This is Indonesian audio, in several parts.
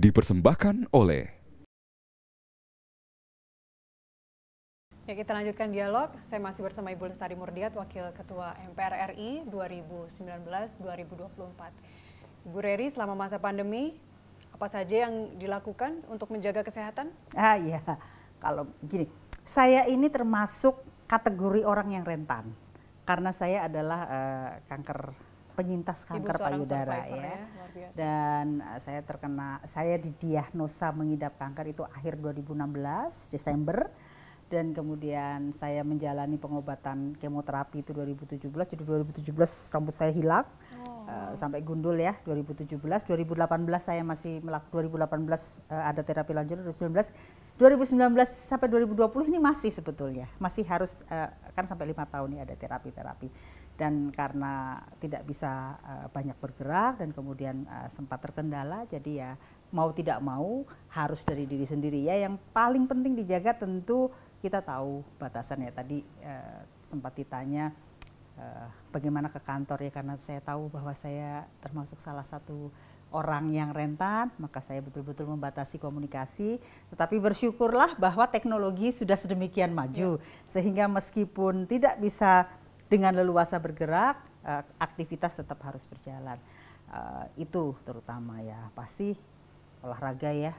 dipersembahkan oleh. Ya, kita lanjutkan dialog. Saya masih bersama Ibu Lestari Murdiat, Wakil Ketua MPR RI 2019-2024. Ibu Reri, selama masa pandemi, apa saja yang dilakukan untuk menjaga kesehatan? Iya, kalau gini, saya ini termasuk kategori orang yang rentan. Karena saya adalah penyintas kanker payudara ya. Dan saya didiagnosa mengidap kanker itu akhir 2016 Desember, dan kemudian saya menjalani pengobatan kemoterapi itu 2017. Jadi 2017 rambut saya hilang sampai gundul ya. 2017 saya masih melakukan, 2018 ada terapi lanjut, 2019 sampai 2020 ini masih sebetulnya masih harus kan sampai 5 tahun ya ada terapi. Dan karena tidak bisa banyak bergerak dan kemudian sempat terkendala, jadi ya mau tidak mau harus dari diri sendiri ya. Yang paling penting dijaga tentu kita tahu batasan ya. Tadi sempat ditanya bagaimana ke kantor ya, karena saya tahu bahwa saya termasuk salah satu orang yang rentan, maka saya betul-betul membatasi komunikasi. Tetapi bersyukurlah bahwa teknologi sudah sedemikian maju sehingga meskipun tidak bisa dengan leluasa bergerak, aktivitas tetap harus berjalan. Itu terutama ya, pasti olahraga ya.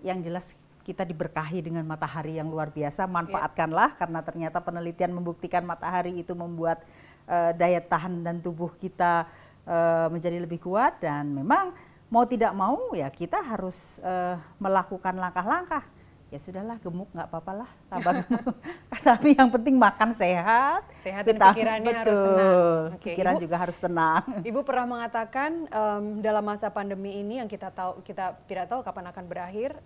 Yang jelas kita diberkahi dengan matahari yang luar biasa, manfaatkanlah karena ternyata penelitian membuktikan matahari itu membuat daya tahan dan tubuh kita menjadi lebih kuat. Dan memang mau tidak mau ya kita harus melakukan langkah-langkah. Ya sudahlah, gemuk nggak apa-apa lah, tambah gemuk. Tapi yang penting makan sehat dan pikirannya harus tenang. Pikiran juga harus tenang. Ibu pernah mengatakan dalam masa pandemi ini yang kita tidak tahu kapan akan berakhir,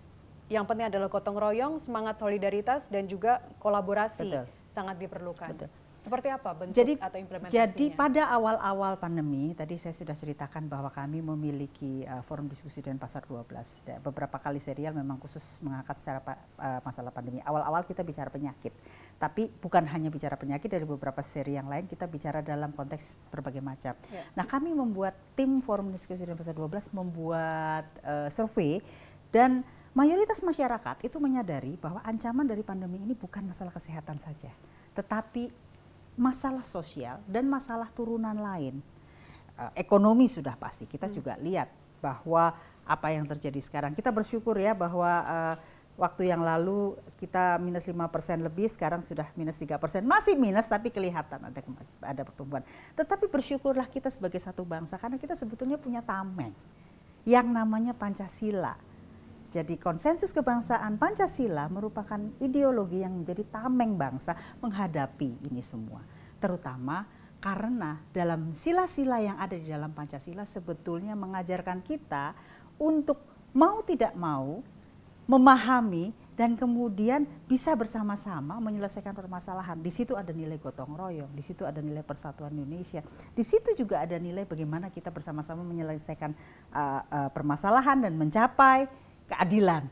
yang penting adalah gotong royong, semangat solidaritas dan juga kolaborasi sangat diperlukan. Seperti apa bentuk atau implementasinya? Jadi pada awal-awal pandemi, tadi saya sudah ceritakan bahwa kami memiliki forum diskusi dan pasar 12. Beberapa kali serial memang khusus mengangkat secara masalah pandemi. Awal-awal kita bicara penyakit, tapi bukan hanya bicara penyakit, dari beberapa seri yang lain kita bicara dalam konteks berbagai macam. Nah, kami membuat tim forum diskusi dan pasar 12 membuat survei, dan mayoritas masyarakat itu menyadari bahwa ancaman dari pandemi ini bukan masalah kesehatan saja, tetapi masalah sosial dan masalah turunan lain. Ekonomi sudah pasti, kita juga lihat bahwa apa yang terjadi sekarang. Kita bersyukur ya bahwa waktu yang lalu kita minus 5% lebih, sekarang sudah minus 3%. Masih minus tapi kelihatan ada pertumbuhan. Tetapi bersyukurlah kita sebagai satu bangsa karena kita sebetulnya punya tameng yang namanya Pancasila. Jadi konsensus kebangsaan Pancasila merupakan ideologi yang menjadi tameng bangsa menghadapi ini semua. Terutama karena dalam sila-sila yang ada di dalam Pancasila sebetulnya mengajarkan kita untuk mau tidak mau memahami dan kemudian bisa bersama-sama menyelesaikan permasalahan. Di situ ada nilai gotong royong, di situ ada nilai persatuan Indonesia, di situ juga ada nilai bagaimana kita bersama-sama menyelesaikan permasalahan dan mencapai keadilan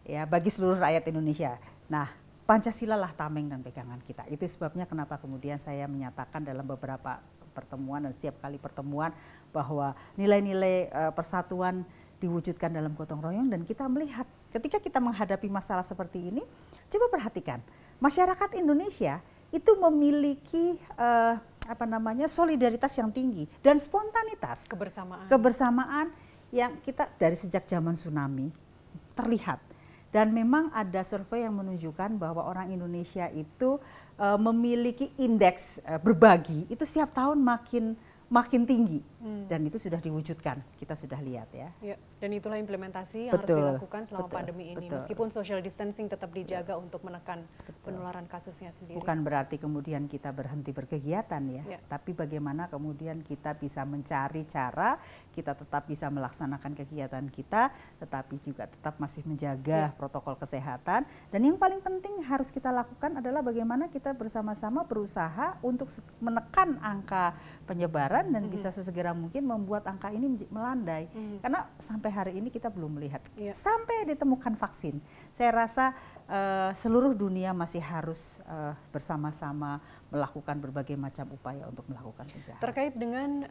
ya bagi seluruh rakyat Indonesia. Nah, Pancasila lah tameng dan pegangan kita. Itu sebabnya kenapa kemudian saya menyatakan dalam beberapa pertemuan dan setiap kali pertemuan bahwa nilai-nilai persatuan diwujudkan dalam gotong royong. Dan kita melihat ketika kita menghadapi masalah seperti ini, coba perhatikan, masyarakat Indonesia itu memiliki solidaritas yang tinggi dan spontanitas, kebersamaan yang kita dari sejak zaman tsunami terlihat. Dan memang ada survei yang menunjukkan bahwa orang Indonesia itu memiliki indeks berbagi itu setiap tahun makin tinggi, dan itu sudah diwujudkan, kita sudah lihat ya. Dan itulah implementasi yang harus dilakukan selama pandemi ini, meskipun social distancing tetap dijaga untuk menekan penularan kasusnya sendiri. Bukan berarti kemudian kita berhenti berkegiatan ya, tapi bagaimana kemudian kita bisa mencari cara, kita tetap bisa melaksanakan kegiatan kita, tetapi juga tetap masih menjaga protokol kesehatan. Dan yang paling penting harus kita lakukan adalah bagaimana kita bersama-sama berusaha untuk menekan angka penyebaran dan bisa sesegera mungkin membuat angka ini melandai. Karena sampai hari ini kita belum melihat. Sampai ditemukan vaksin, saya rasa seluruh dunia masih harus bersama-sama melakukan berbagai macam upaya untuk melakukan pencegahan. Terkait dengan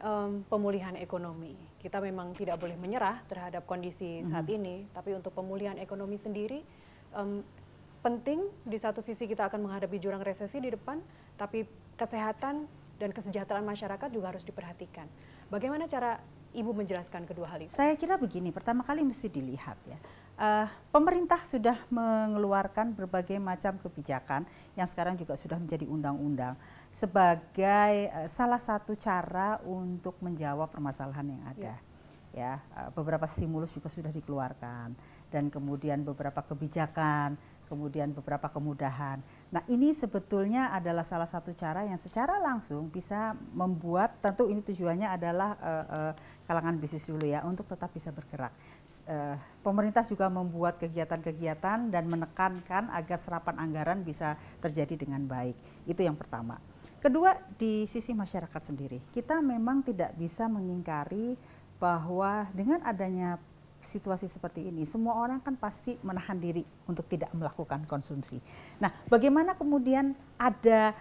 pemulihan ekonomi, kita memang tidak boleh menyerah terhadap kondisi saat ini, tapi untuk pemulihan ekonomi sendiri penting. Di satu sisi kita akan menghadapi jurang resesi di depan, tapi kesehatan dan kesejahteraan masyarakat juga harus diperhatikan. Bagaimana cara Ibu menjelaskan kedua hal itu? Saya kira begini, pertama kali mesti dilihat ya. Pemerintah sudah mengeluarkan berbagai macam kebijakan yang sekarang juga sudah menjadi undang-undang sebagai salah satu cara untuk menjawab permasalahan yang ada. Ya, beberapa stimulus juga sudah dikeluarkan dan kemudian beberapa kebijakan, kemudian beberapa kemudahan. Nah, ini sebetulnya adalah salah satu cara yang secara langsung bisa membuat, tentu ini tujuannya adalah kalangan bisnis dulu ya, untuk tetap bisa bergerak. Pemerintah juga membuat kegiatan-kegiatan dan menekankan agar serapan anggaran bisa terjadi dengan baik. Itu yang pertama. Kedua, di sisi masyarakat sendiri, kita memang tidak bisa mengingkari bahwa dengan adanya situasi seperti ini, semua orang kan pasti menahan diri untuk tidak melakukan konsumsi. Nah, bagaimana kemudian ada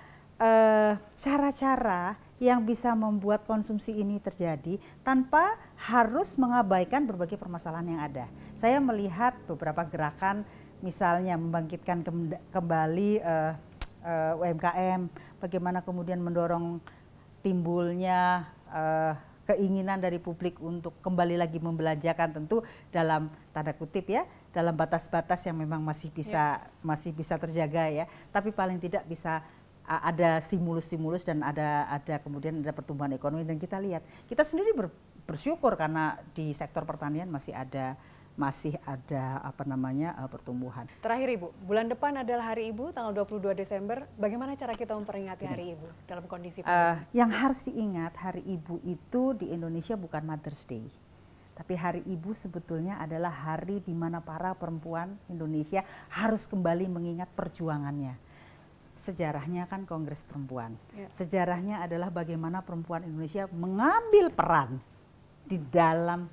cara-cara yang bisa membuat konsumsi ini terjadi tanpa harus mengabaikan berbagai permasalahan yang ada. Saya melihat beberapa gerakan, misalnya membangkitkan kembali UMKM, bagaimana kemudian mendorong timbulnya keinginan dari publik untuk kembali lagi membelanjakan, tentu dalam tanda kutip ya, dalam batas-batas yang memang masih bisa terjaga ya, tapi paling tidak bisa ada stimulus-stimulus dan ada kemudian ada pertumbuhan ekonomi. Dan kita lihat, kita sendiri bersyukur karena di sektor pertanian masih ada pertumbuhan. Terakhir Ibu, bulan depan adalah Hari Ibu tanggal 22 Desember. Bagaimana cara kita memperingati Hari Ibu dalam kondisi yang harus diingat, Hari Ibu itu di Indonesia bukan Mother's Day. Tapi Hari Ibu sebetulnya adalah hari di mana para perempuan Indonesia harus kembali mengingat perjuangannya. Sejarahnya kan Kongres Perempuan. Sejarahnya adalah bagaimana perempuan Indonesia mengambil peran di dalam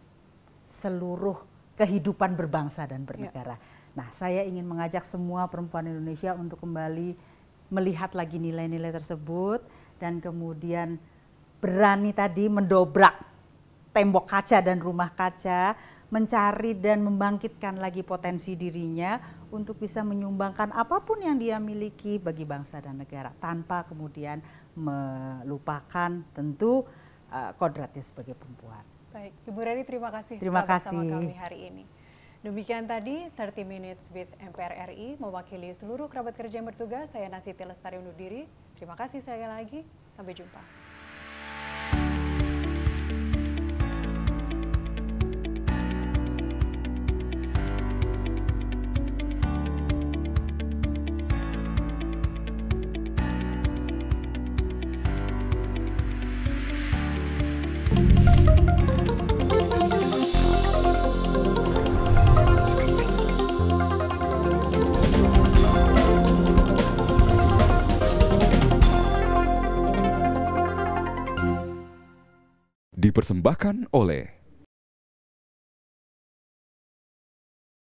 seluruh kehidupan berbangsa dan bernegara. Nah, saya ingin mengajak semua perempuan Indonesia untuk kembali melihat lagi nilai-nilai tersebut dan kemudian berani tadi mendobrak tembok kaca dan rumah kaca, mencari dan membangkitkan lagi potensi dirinya untuk bisa menyumbangkan apapun yang dia miliki bagi bangsa dan negara tanpa kemudian melupakan tentu kodratnya sebagai perempuan. Baik, Ibu Reri, terima kasih bersama kami hari ini. Demikian tadi 30 Minutes with MPR RI, mewakili seluruh kerabat kerja yang bertugas, saya Nasiti Lestari undur diri. Terima kasih sekali lagi, sampai jumpa. Dipersembahkan oleh